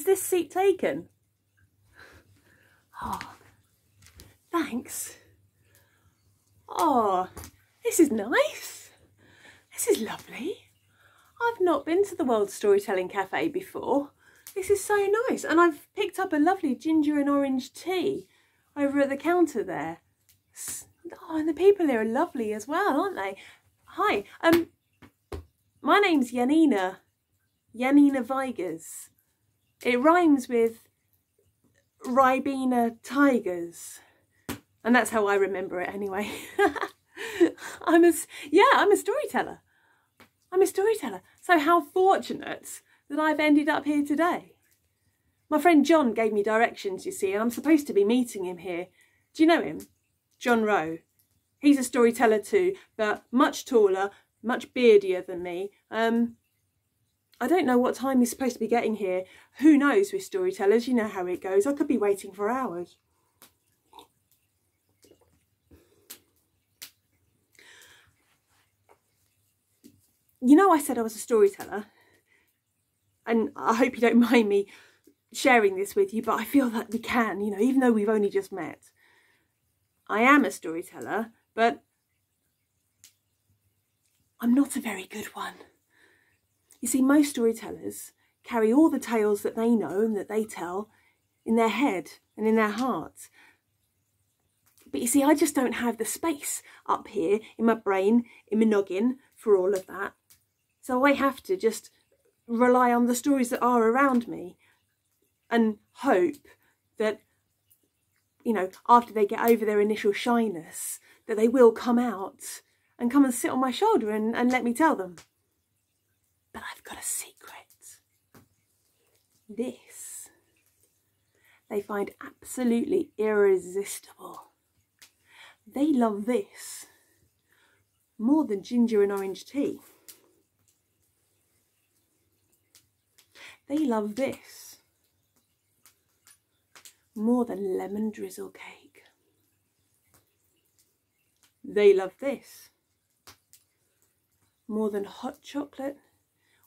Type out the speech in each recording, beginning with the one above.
this seat taken? Oh, thanks. Oh, this is nice. This is lovely. I've not been to the World Storytelling Cafe before. This is so nice. And I've picked up a lovely ginger and orange tea over at the counter there. Oh, and the people here are lovely as well, aren't they? Hi, my name's Janina. Janina Vigurs. It rhymes with Ribena tigers. And that's how I remember it anyway. I'm a storyteller. I'm a storyteller. So how fortunate that I've ended up here today. My friend John gave me directions, you see, and I'm supposed to be meeting him here. Do you know him? John Rowe. He's a storyteller too, but much taller, much beardier than me. I don't know what time he's supposed to be getting here. Who knows with storytellers? You know how it goes. I could be waiting for hours. You know, I said I was a storyteller, and I hope you don't mind me sharing this with you, but I feel that we can, you know, even though we've only just met. I am a storyteller, but I'm not a very good one. You see, most storytellers carry all the tales that they know and that they tell in their head and in their heart. But you see, I just don't have the space up here in my brain, in my noggin, for all of that. So I have to just rely on the stories that are around me and hope that, you know, after they get over their initial shyness, that they will come out and come and sit on my shoulder and let me tell them. But I've got a secret. This they find absolutely irresistible. They love this more than ginger and orange tea. They love this more than lemon drizzle cake. They love this more than hot chocolate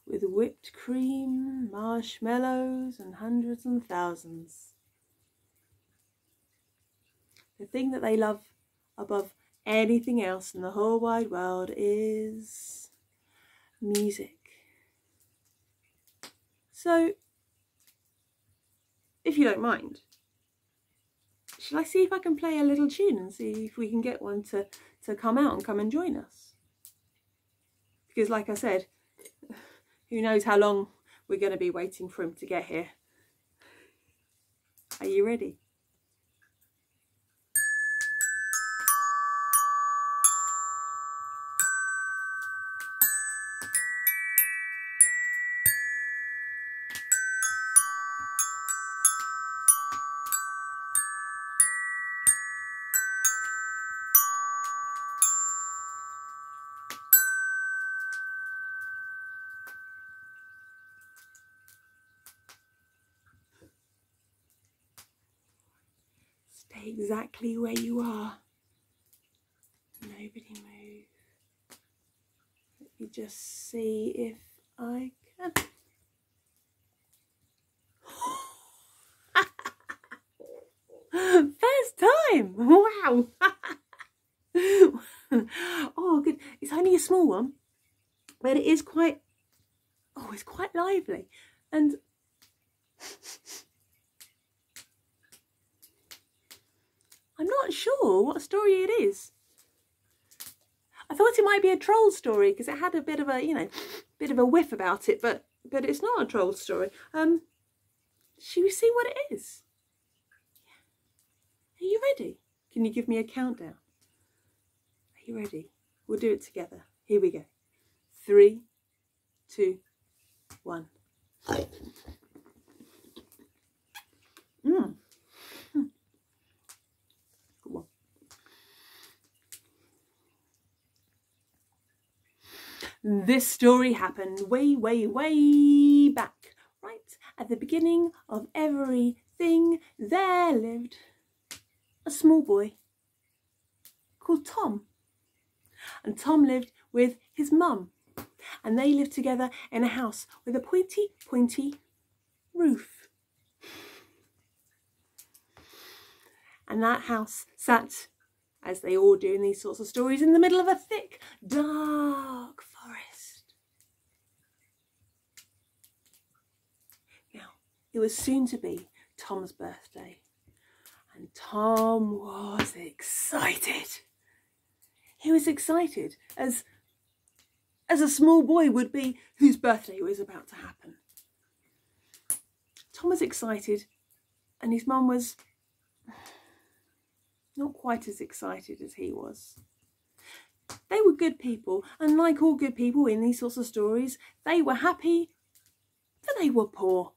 with whipped cream, marshmallows and hundreds and thousands. The thing that they love above anything else in the whole wide world is music. So, if you don't mind, shall I see if I can play a little tune and see if we can get one to come out and come and join us? Because like I said, who knows how long we're going to be waiting for him to get here. Are you ready? Stay exactly where you are. Nobody move. Let me just see if I can. First time! Wow! Oh, good. It's only a small one, but it is quite, oh, it's quite lively. And I'm not sure what story it is. I thought it might be a troll story because it had a bit of a, you know, bit of a whiff about it, but it's not a troll story. Shall we see what it is? Are you ready? Can you give me a countdown? Are you ready? We'll do it together. Here we go. 3, 2, 1. Come on. This story happened way, way, way back. Right at the beginning of everything, there lived a small boy called Tom. And Tom lived with his mum. And they lived together in a house with a pointy, pointy roof. And that house sat, as they all do in these sorts of stories, in the middle of a thick, dark forest. Now, it was soon to be Tom's birthday, and Tom was excited. He was excited as a small boy would be whose birthday was about to happen. Tom was excited, and his mum was not quite as excited as he was. They were good people, and like all good people in these sorts of stories, they were happy that they were poor.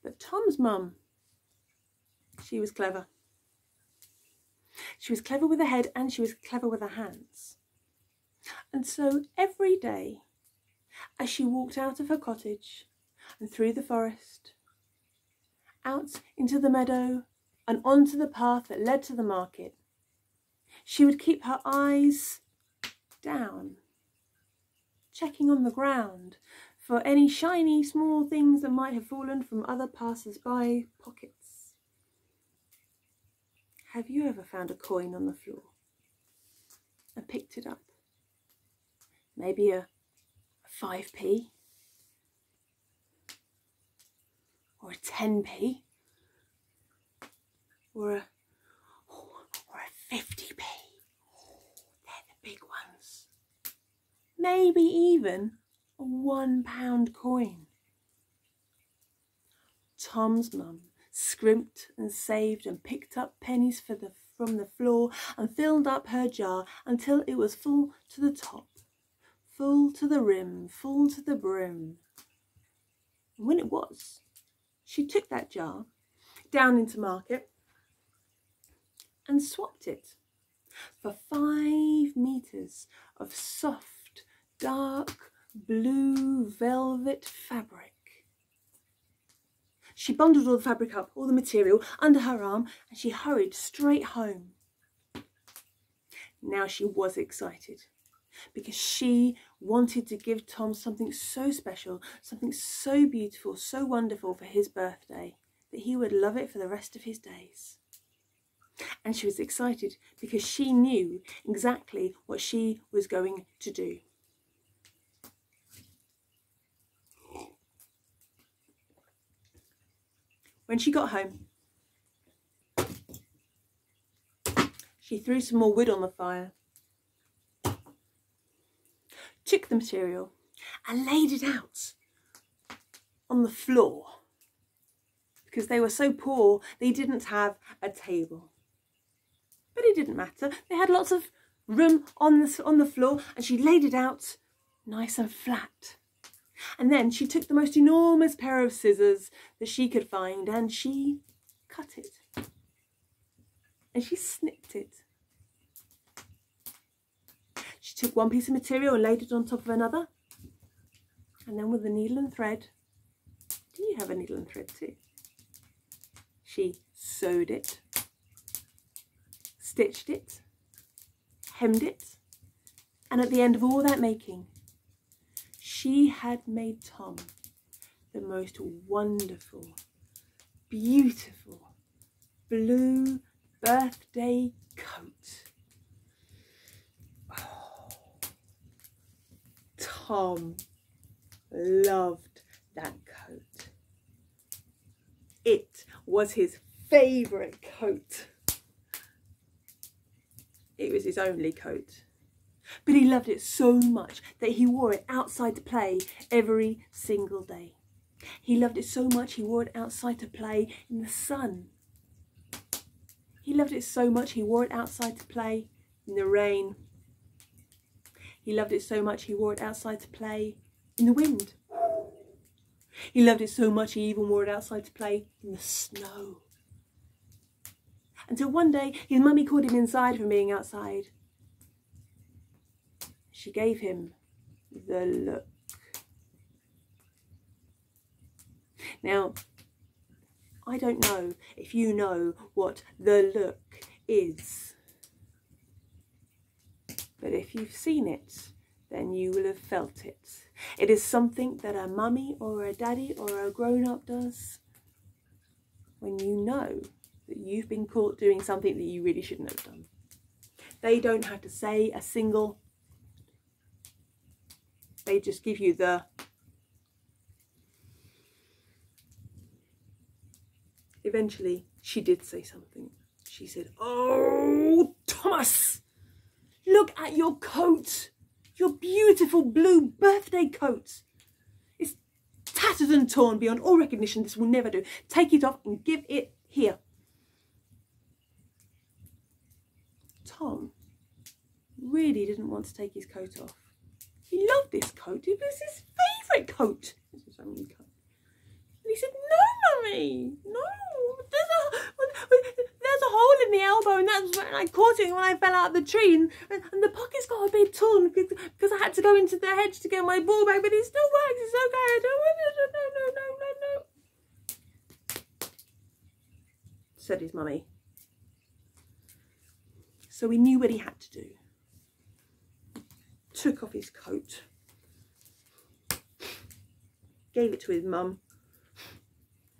But Tom's mum, she was clever. She was clever with her head, and she was clever with her hands. And so every day, as she walked out of her cottage and through the forest, out into the meadow and onto the path that led to the market, she would keep her eyes down, checking on the ground for any shiny small things that might have fallen from other passers-by pockets. Have you ever found a coin on the floor and picked it up? Maybe a 5p or a 10p or a 50p. They're the big ones. Maybe even a £1 coin. Tom's mum scrimped and saved and picked up pennies from the floor and filled up her jar until it was full to the top, full to the rim, full to the brim. And when it was, she took that jar down into market and swapped it for 5 meters of soft, dark blue velvet fabric. She bundled all the fabric up, all the material, under her arm, and she hurried straight home. Now she was excited, because she wanted to give Tom something so special, something so beautiful, so wonderful for his birthday, that he would love it for the rest of his days. And she was excited because she knew exactly what she was going to do. When she got home, she threw some more wood on the fire, took the material and laid it out on the floor, because they were so poor they didn't have a table. But it didn't matter, they had lots of room on the floor, and she laid it out nice and flat. And then she took the most enormous pair of scissors that she could find, and she cut it. And she snipped it. She took one piece of material and laid it on top of another. And then with a needle and thread, do you have a needle and thread too? She sewed it, stitched it, hemmed it, and at the end of all that making, she had made Tom the most wonderful, beautiful blue birthday coat. Oh, Tom loved that coat. It was his favourite coat. It was his only coat. But he loved it so much that he wore it outside to play every single day. He loved it so much he wore it outside to play in the sun. He loved it so much he wore it outside to play in the rain. He loved it so much he wore it outside to play in the wind. He loved it so much he even wore it outside to play in the snow. Until one day his mummy called him inside from being outside. She gave him the look. Now, I don't know if you know what the look is, but if you've seen it, then you will have felt it. It is something that a mummy or a daddy or a grown-up does when you know that you've been caught doing something that you really shouldn't have done. They don't have to say a single, they just give you the, eventually she did say something. She said, "Oh, Thomas, look at your coat, your beautiful blue birthday coat. It's tattered and torn beyond all recognition. This will never do. Take it off and give it here." Tom really didn't want to take his coat off. He loved this coat. It was his favourite coat. This was only coat. And he said, "No, Mummy, no. There's a hole in the elbow, and that's when I caught it when I fell out of the tree, and the pocket's got a bit torn because I had to go into the hedge to get my ball bag, but it still works. It's okay. I don't want no," said his mummy. So he knew what he had to do. Took off his coat, gave it to his mum.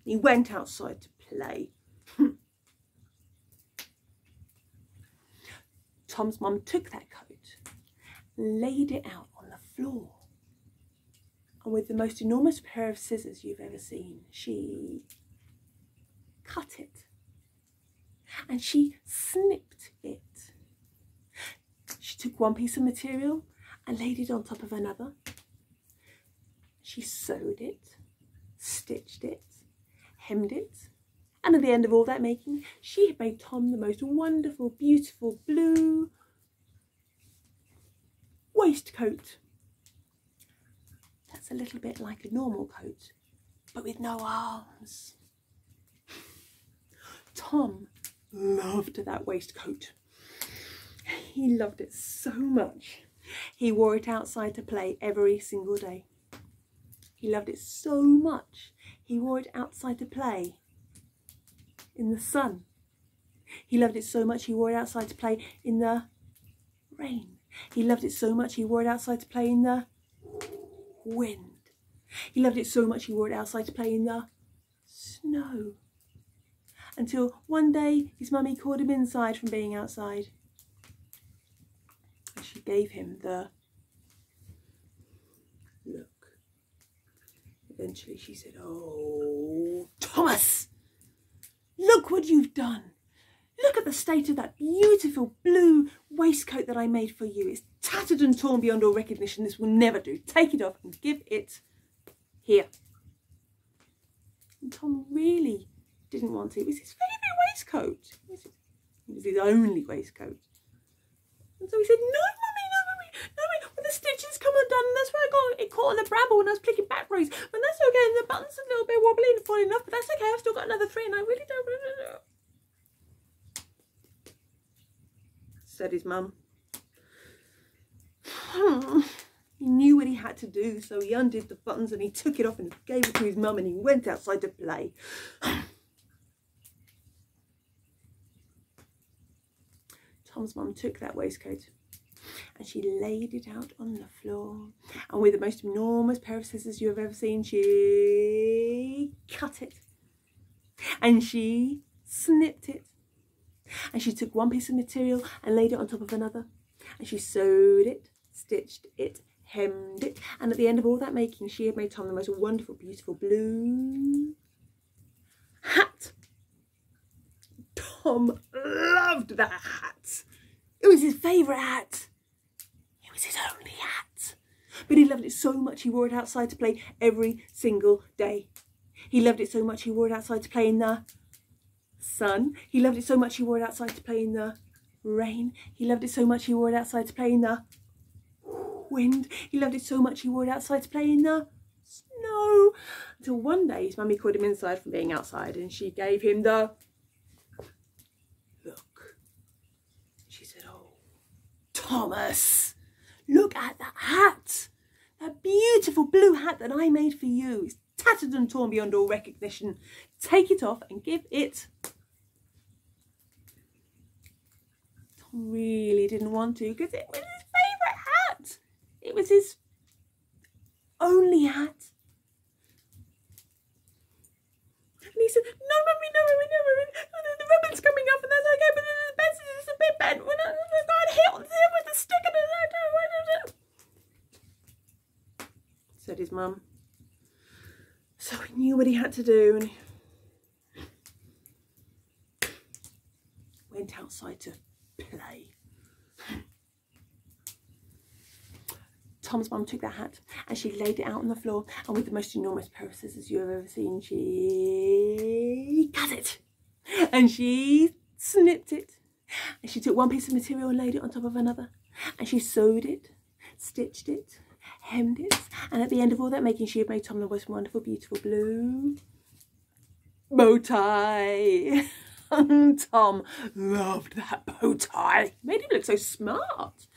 He went outside to play. Tom's mum took that coat, laid it out on the floor, and with the most enormous pair of scissors you've ever seen, she cut it, and she snipped it. She took one piece of material and laid it on top of another. She sewed it, stitched it, hemmed it, and at the end of all that making, she had made Tom the most wonderful, beautiful blue waistcoat. That's a little bit like a normal coat, but with no arms. Tom loved that waistcoat. He loved it so much. He wore it outside to play every single day. He loved it so much. He wore it outside to play in the sun. He loved it so much he wore it outside to play in the rain. He loved it so much he wore it outside to play in the wind. He loved it so much he wore it outside to play in the snow. Until one day his mummy called him inside from being outside. And she gave him the look. Eventually she said, "Oh, Thomas, look what you've done. Look at the state of that beautiful blue waistcoat that I made for you. It's tattered and torn beyond all recognition. This will never do. Take it off and give it here." And Tom really didn't want it. It was his favourite waistcoat. It was his only waistcoat. And so he said, "No, Mummy, no, Mummy, no, Mummy. Well, the stitches come undone, and that's why I got it caught in the bramble when I was picking blackberries. And that's okay, and the button's a little bit wobbly and falling off, but that's okay. I've still got another 3, and I really don't want to know," said his mum. He knew what he had to do, so he undid the buttons and he took it off and gave it to his mum, and he went outside to play. Tom's mum took that waistcoat and she laid it out on the floor, and with the most enormous pair of scissors you have ever seen, she cut it, and she snipped it, and she took one piece of material and laid it on top of another, and she sewed it, stitched it, hemmed it, and at the end of all that making, she had made Tom the most wonderful, beautiful blue hat. Tom loved that hat. It was his favourite hat. It was his only hat. But he loved it so much he wore it outside to play every single day. He loved it so much he wore it outside to play in the sun. He loved it so much he wore it outside to play in the rain. He loved it so much he wore it outside to play in the wind. He loved it so much he wore it outside to play in the snow. Until one day his mummy called him inside from being outside, and she gave him the look. She said, "Oh, Thomas, look at that hat. That beautiful blue hat that I made for you. It's tattered and torn beyond all recognition. Take it off and give it." Tom really didn't want to, because it was his favourite hat. It was his only hat. And he said, no, mummy, no, mummy, no, mummy. The ribbon's coming off and that's okay, but the bed is a bit bent. When I got hit on there with the stick and said his mum. So he knew what he had to do and he went outside to play. Tom's mum took that hat and she laid it out on the floor, and with the most enormous pair of scissors you have ever seen, she cut it and she snipped it, and she took one piece of material and laid it on top of another, and she sewed it, stitched it, hemmed it, and at the end of all that making she had made Tom the most wonderful, beautiful blue bow tie. Tom loved that bow tie. Made him look so smart.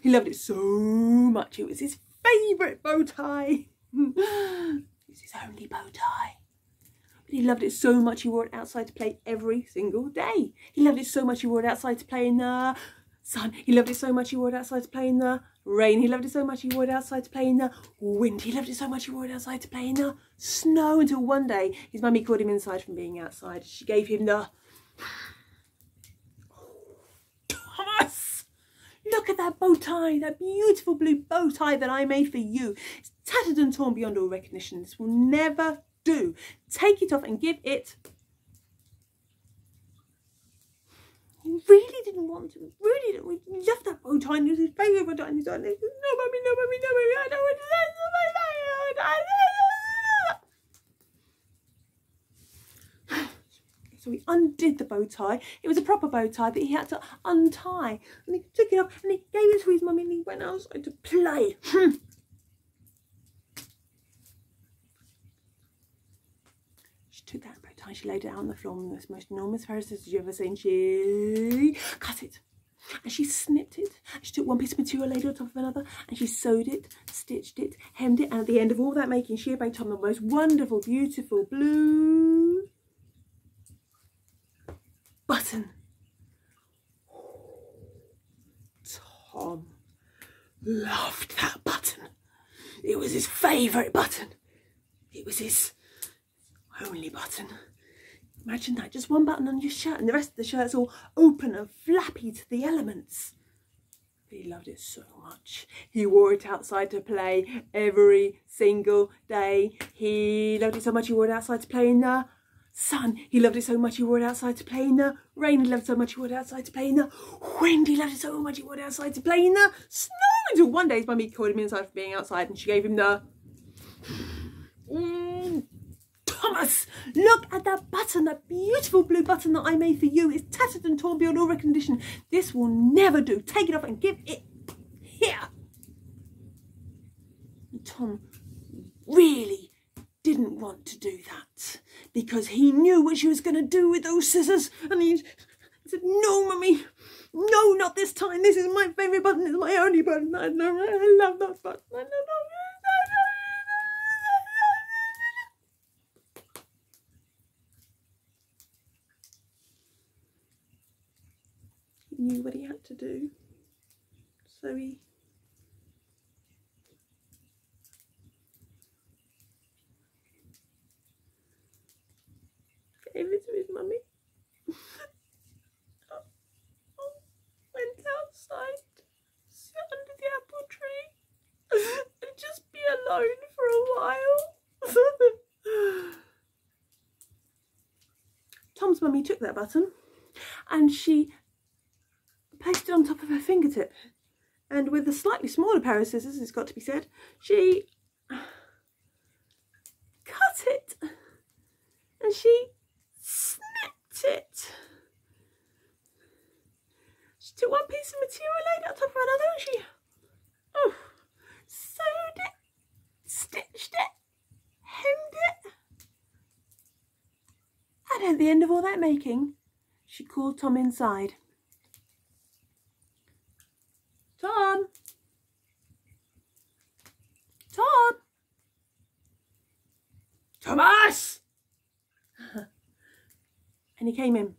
He loved it so much. It was his favourite bow tie. It was his only bow tie. But he loved it so much he wore it outside to play every single day. He loved it so much he wore it outside to play in the sun. He loved it so much he wore it outside to play in the rain. He loved it so much he wore it outside to play in the wind. He loved it so much he wore it outside to play in the snow, until one day his mummy called him inside from being outside. She gave him the... Thomas, look at that bow tie, that beautiful blue bow tie that I made for you. It's tattered and torn beyond all recognition. This will never do. Take it off and give it... He really didn't want to. Really didn't. He loved that bow tie and it was his favourite bow tie. And he's like, no, mummy, no, mummy, no, mummy, I don't want to. So he undid the bow tie. It was a proper bow tie that he had to untie. And he took it off and he gave it to his mummy and he went outside to play. She took that bow tie, she laid it out on the floor with the most enormous pair of scissors you ever seen. She cut it and she snipped it. She took one piece of material, laid it on top of another, and she sewed it, stitched it, hemmed it, and at the end of all that making, she had made Tom the most wonderful, beautiful blue button. Tom loved that button. It was his favourite button. It was his only button. Imagine that, just one button on your shirt and the rest of the shirt's all open and flappy to the elements. But he loved it so much. He wore it outside to play every single day. He loved it so much he wore it outside to play in the sun. He loved it so much he wore it outside to play in the rain. He loved it so much he wore it outside to play in the wind. He loved it so much he wore it outside to play in the snow. Until one day his mummy called him inside for being outside and she gave him the... Thomas, look at that button, that beautiful blue button that I made for you. It's tattered and torn beyond all recognition. This will never do. Take it off and give it here. And Tom really didn't want to do that because he knew what she was going to do with those scissors. And he said, no, mummy, no, not this time. This is my favourite button. It's my only button. I love that button. I love that. He knew what he had to do, so he gave it to his mummy. Went outside, sit under the apple tree and just be alone for a while. Tom's mummy took that button and she placed it on top of her fingertip, and with a slightly smaller pair of scissors, it's got to be said, she cut it and she snipped it. She took one piece of material, laid it on top of another, and she sewed it, stitched it, hemmed it, and at the end of all that making, she called Tom inside. Tom! Tom! Thomas! And he came in.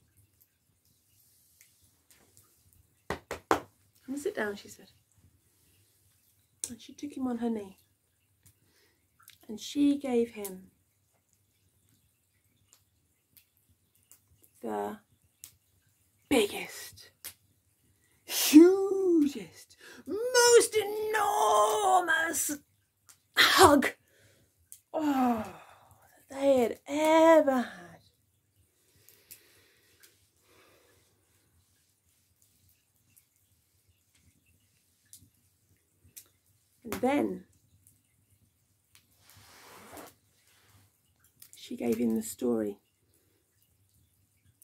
Come and sit down, she said. And she took him on her knee. And she gave him the biggest, hugest, most enormous hug that they had ever had. And then she gave him the story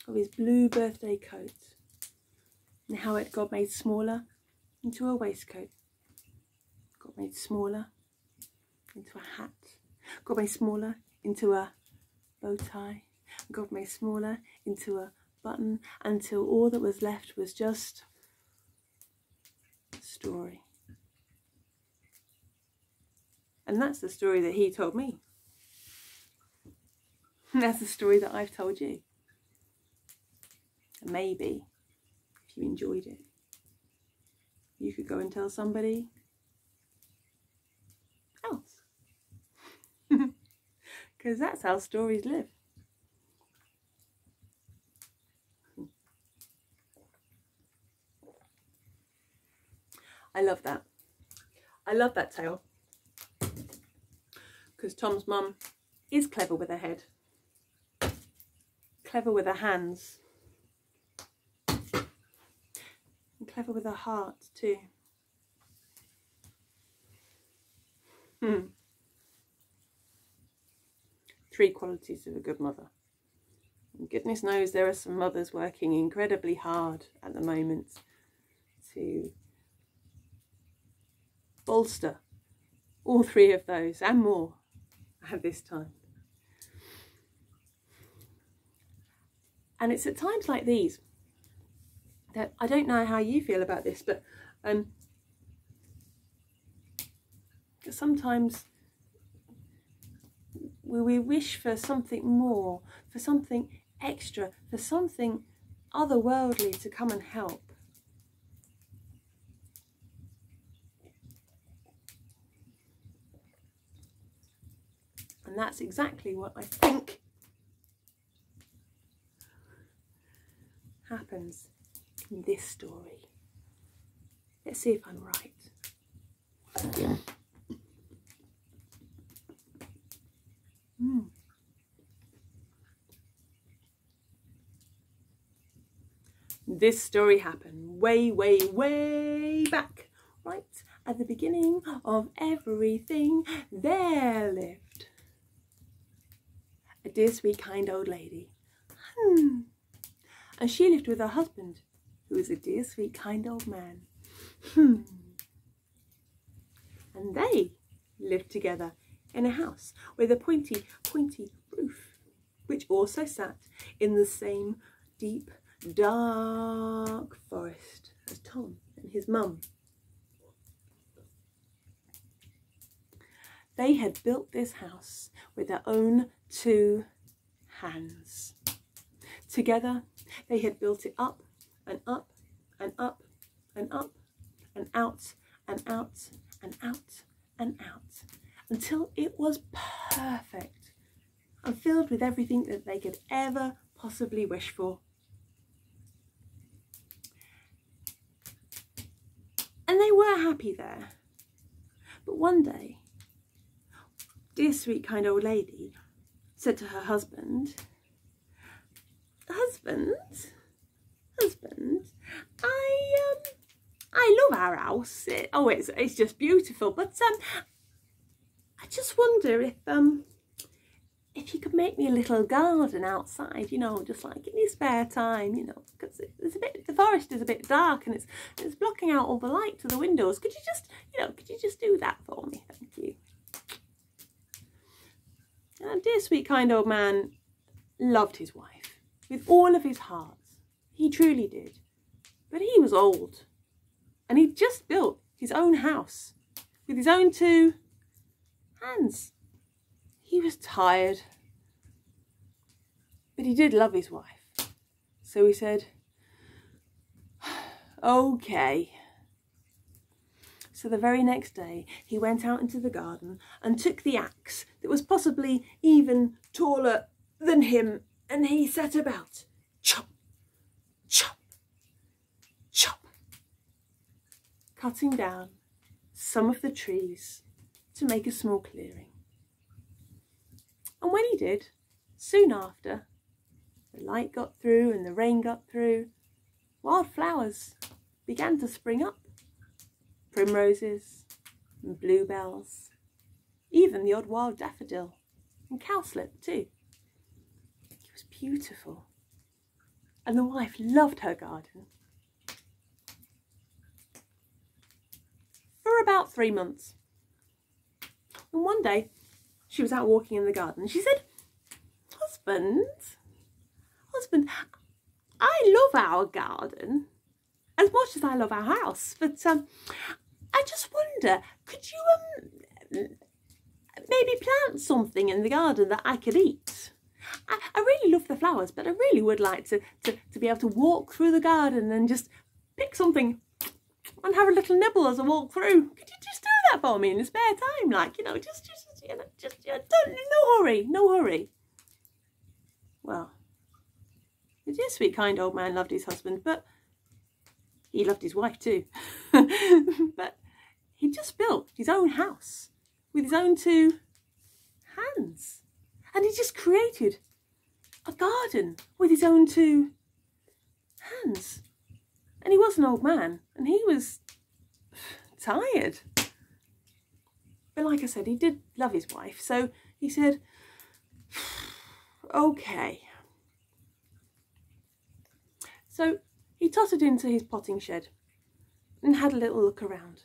of his blue birthday coat and how it got made smaller into a waistcoat, got made smaller into a hat, got made smaller into a bow tie, got made smaller into a button, until all that was left was just a story. And that's the story that he told me. And that's the story that I've told you. And maybe, if you enjoyed it, you could go and tell somebody else. Because that's how stories live. I love that. I love that tale. Because Tom's mum is clever with her head, clever with her hands, and clever with her heart too. Three qualities of a good mother. And goodness knows there are some mothers working incredibly hard at the moment to bolster all three of those and more at this time. And it's at times like these that I don't know how you feel about this, but sometimes we wish for something more, for something extra, for something otherworldly to come and help. And that's exactly what I think happens in this story. Let's see if I'm right. Yeah. This story happened way, way, way back, right at the beginning of everything. There lived a dear, sweet, kind old lady. And she lived with her husband, who was a dear, sweet, kind old man. And they lived together in a house with a pointy, pointy roof, which also sat in the same deep, dark forest as Tom and his mum. They had built this house with their own two hands. Together, they had built it up and up and up and up and out and out and out and out until it was perfect and filled with everything that they could ever possibly wish for. And they were happy there. But one day, dear, sweet, kind old lady said to her husband, Husband, I love our house. It's just beautiful. But I just wonder if you could make me a little garden outside, you know, just like in your spare time, you know, because the forest is a bit dark and it's blocking out all the light to the windows. Could you just do that for me? Thank you. And dear, sweet, kind old man loved his wife with all of his heart. He truly did. But he was old, and he'd just built his own house with his own two hands. He was tired, but he did love his wife. So he said, okay. So the very next day, he went out into the garden and took the axe that was possibly even taller than him, and he set about chop, chop, chop, cutting down some of the trees to make a small clearing. And when he did, soon after, the light got through and the rain got through, wild flowers began to spring up. Primroses and bluebells, even the odd wild daffodil and cowslip too. It was beautiful, and the wife loved her garden. For about 3 months. And one day she was out walking in the garden and she said, Husband, I love our garden as much as I love our house, but I just wonder, could you maybe plant something in the garden that I could eat? I really love the flowers, but I really would like to be able to walk through the garden and just pick something and have a little nibble as I walk through. Could you just do that for me in the spare time? Like, you know, just no hurry. Well, the dear sweet kind old man loved his husband, but he loved his wife too. But he just built his own house with his own 2 hands. And he just created a garden with his own 2 hands. And he was an old man and he was tired. But like I said, he did love his wife. So he said, okay. So he tottered into his potting shed and had a little look around.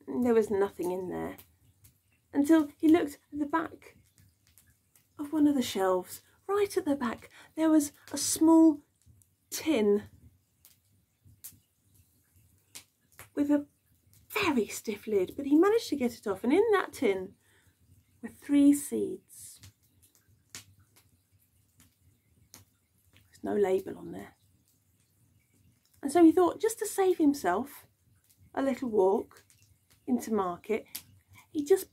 There was nothing in there until he looked at the back of one of the shelves. Right at the back there was a small tin with a very stiff lid, but he managed to get it off, and in that tin were 3 seeds. There's no label on there. And so he thought, just to save himself a little walk into market, he just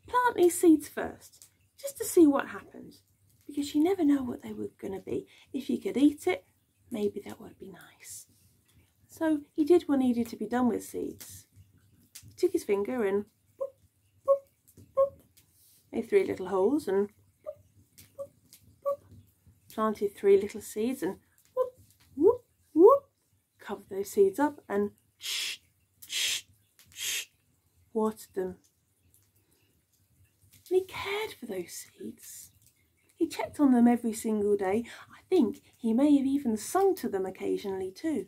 plant these seeds first, just to see what happens, because you never know what they were going to be. If you could eat it, maybe that would be nice. So he did what needed to be done with seeds. He took his finger and boop, boop, boop, made 3 little holes and boop, boop, boop, planted 3 little seeds and whoop, whoop, whoop, covered those seeds up and watered them. And he cared for those seeds. He checked on them every single day. I think he may have even sung to them occasionally too.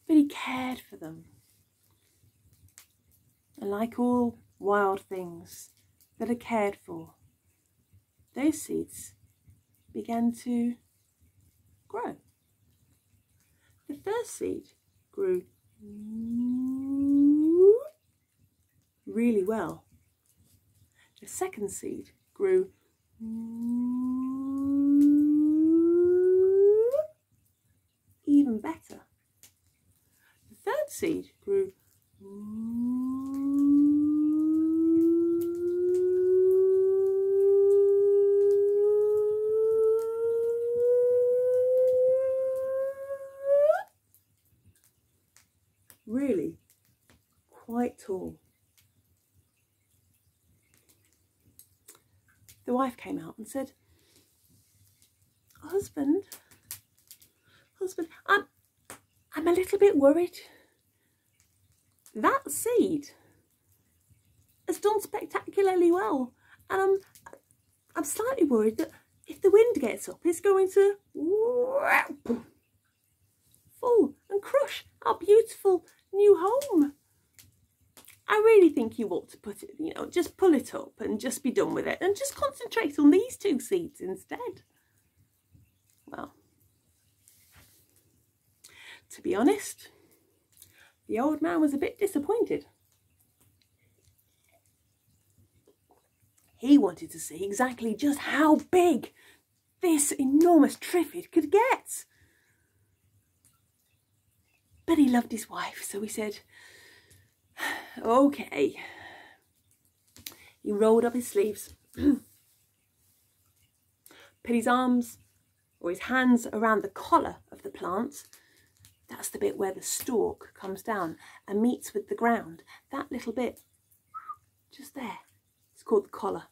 But he cared for them. And like all wild things that are cared for, those seeds began to grow. The first seed grew really well. The second seed grew even better. The third seed grew really quite tall. The wife came out and said, Husband, I'm a little bit worried. That seed has done spectacularly well, and I'm slightly worried that if the wind gets up, it's going to fall and crush our beautiful new home. I really think you ought to put it, just pull it up and just be done with it and just concentrate on these 2 seeds instead. Well, to be honest, the old man was a bit disappointed. He wanted to see exactly just how big this enormous triffid could get. But he loved his wife, so he said, okay. He rolled up his sleeves, put his arms or his hands around the collar of the plant. That's the bit where the stalk comes down and meets with the ground. That little bit, just there, it's called the collar.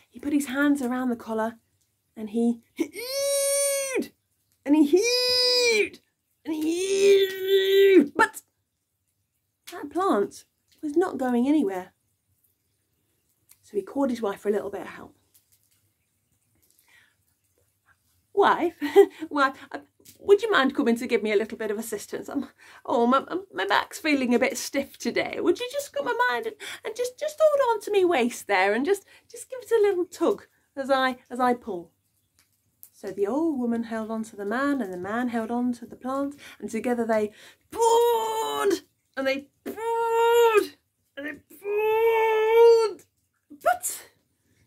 He put his hands around the collar and he hewed and he hewed and he hewed. But that plant was not going anywhere. So he called his wife for a little bit of help. Wife, would you mind coming to give me a little bit of assistance? My back's feeling a bit stiff today. Would you just come a mind and just hold on to me waist there and just give it a little tug as I pull. So the old woman held on to the man and the man held on to the plant, and together they pulled and they pulled and they pulled. But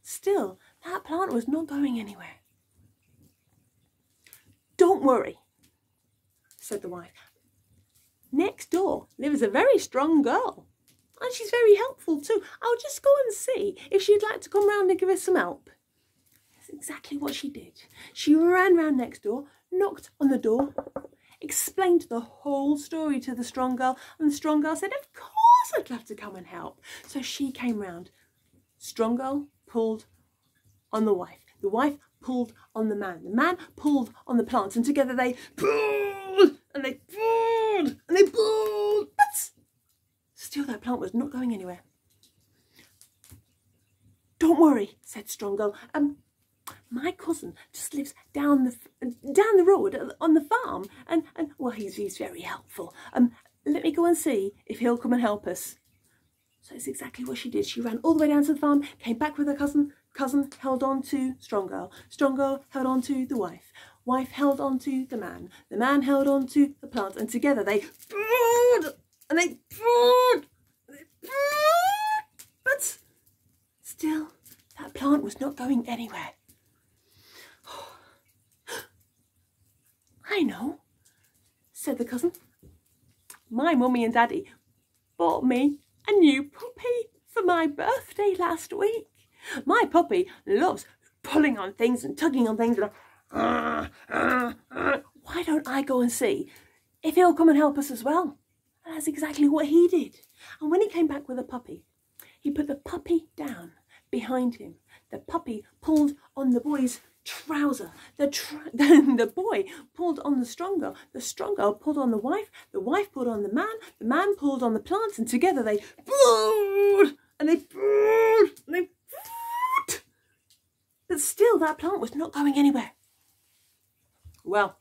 still, that plant was not going anywhere. Don't worry, said the wife. Next door lives a very strong girl, and she's very helpful too. I'll just go and see if she'd like to come round and give us some help. That's exactly what she did. She ran round next door, knocked on the door, explained the whole story to the strong girl, and the strong girl said, of course I'd love to come and help. So she came round. Strong girl pulled on the wife pulled on the man pulled on the plants, and together they pulled and they pulled and they pulled. But still that plant was not going anywhere. Don't worry, said Strong Girl. My cousin just lives down the road on the farm, and well, he's very helpful. Let me go and see if he'll come and help us. So it's exactly what she did. She ran all the way down to the farm, came back with her cousin. Cousin held on to Strong Girl. Strong Girl held on to the wife. Wife held on to the man. The man held on to the plant, and together they pulled and they pulled and they pulled. But still, that plant was not going anywhere. I know, said the cousin. My mummy and daddy bought me a new puppy for my birthday last week. My puppy loves pulling on things and tugging on things. Why don't I go and see if he'll come and help us as well? And that's exactly what he did. And when he came back with the puppy, he put the puppy down behind him. The puppy pulled on the boy's trouser. The boy pulled on the strong girl. The strong girl pulled on the wife pulled on the man pulled on the plants, and together they pulled and they pulled and they pulled. But still that plant was not going anywhere. Well,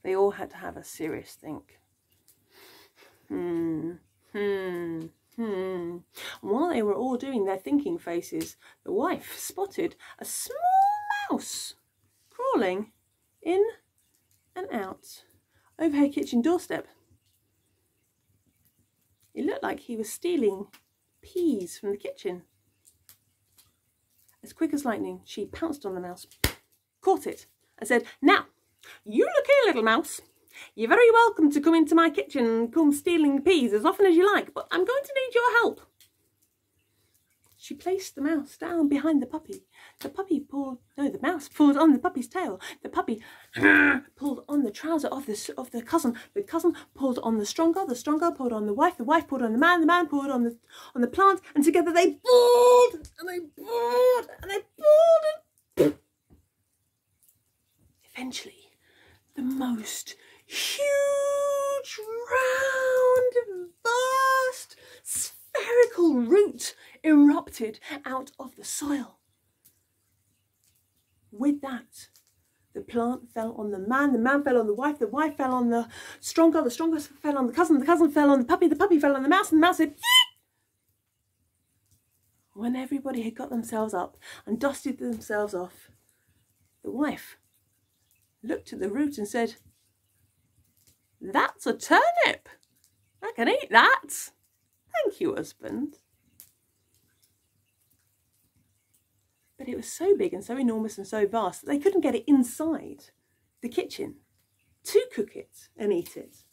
they all had to have a serious think. And while they were all doing their thinking faces, the wife spotted a small mouse crawling in and out over her kitchen doorstep. It looked like he was stealing peas from the kitchen. As quick as lightning, she pounced on the mouse, caught it, and said, "Now, you look here, little mouse. You're very welcome to come into my kitchen and come stealing peas as often as you like, but I'm going to need your help." She placed the mouse down behind the puppy. The mouse pulled on the puppy's tail. The puppy pulled on the trouser of the cousin. The cousin pulled on the strong girl. The strong girl pulled on the wife. The wife pulled on the man. The man pulled on the plant. And together they pulled and they pulled and they pulled. And eventually, the most huge, round, vast, spherical root erupted out of the soil. With that, the plant fell on the man fell on the wife fell on the strong girl fell on the cousin fell on the puppy fell on the mouse, and the mouse said, "Eek!" When everybody had got themselves up and dusted themselves off, the wife looked at the root and said, "That's a turnip. I can eat that. Thank you, husband." But it was so big and so enormous and so vast that they couldn't get it inside the kitchen to cook it and eat it.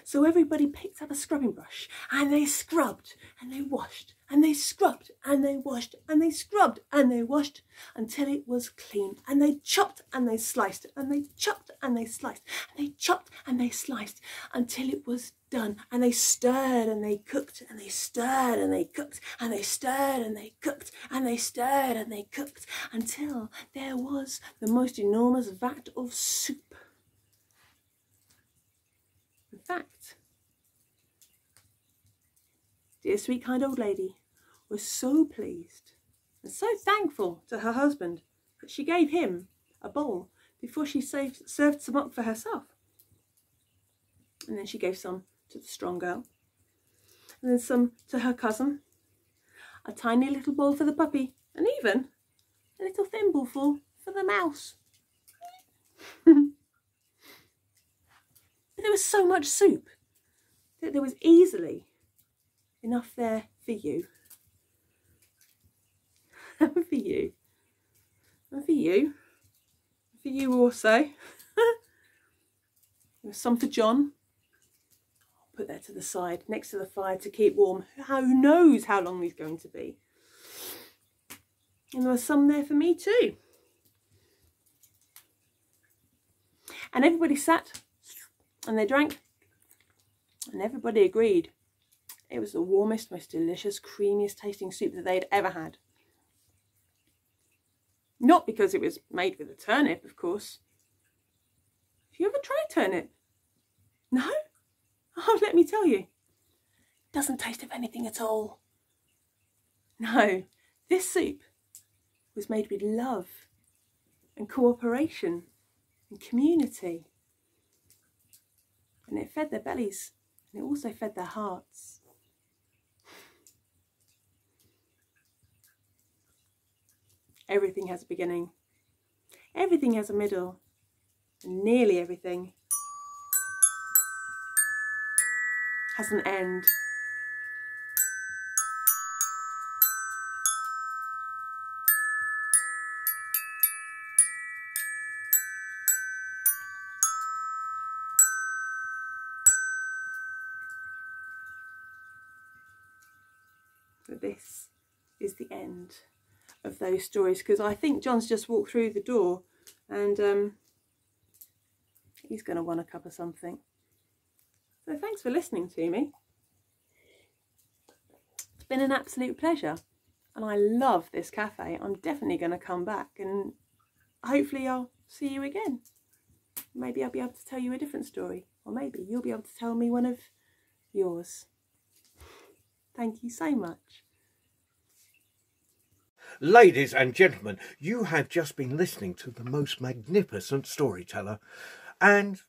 So everybody picked up a scrubbing brush and they scrubbed and they washed and they scrubbed and they washed and they scrubbed and they washed until it was clean. And they chopped and they sliced and they chopped and they sliced and they chopped and they sliced until it was done. And they stirred and they cooked and they stirred and they cooked and they stirred and they cooked and they stirred and they cooked until there was the most enormous vat of soup. In fact, dear sweet kind old lady was so pleased and so thankful to her husband that she gave him a bowl before she served some up for herself. And then she gave some to the strong girl, and then some to her cousin, a tiny little bowl for the puppy, and even a little thimbleful for the mouse. But there was so much soup that there was easily enough there for you. And for you. And for you. For you also. There was some for John. I'll put that to the side next to the fire to keep warm. Who knows how long he's going to be. And there was some there for me too. And everybody sat and they drank. And everybody agreed it was the warmest, most delicious, creamiest tasting soup that they'd ever had. Not because it was made with a turnip, of course. Have you ever tried turnip? No? Oh, let me tell you. It doesn't taste of anything at all. No, this soup was made with love and cooperation and community. And it fed their bellies, and it also fed their hearts. Everything has a beginning, everything has a middle, and nearly everything has an end. So this is the end of those stories, because I think John's just walked through the door and he's going to want a cup of something. So thanks for listening to me. It's been an absolute pleasure and I love this cafe. I'm definitely going to come back and hopefully I'll see you again. Maybe I'll be able to tell you a different story, or maybe you'll be able to tell me one of yours. Thank you so much. Ladies and gentlemen, you have just been listening to the most magnificent storyteller, and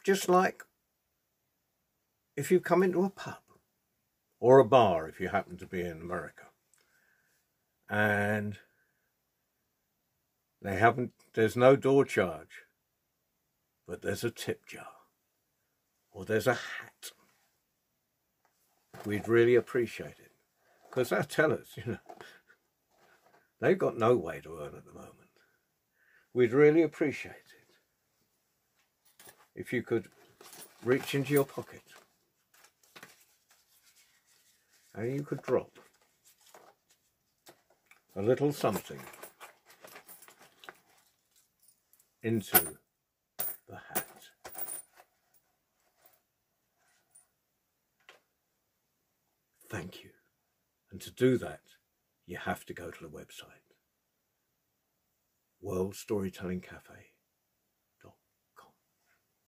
just like if you come into a pub or a bar, if you happen to be in America, and there's no door charge, but there's a tip jar or there's a hat, we'd really appreciate it. Because our tellers, they've got no way to earn at the moment. We'd really appreciate it if you could reach into your pocket and you could drop a little something into the hat. Thank you. And to do that, you have to go to the website, World Storytelling Cafe.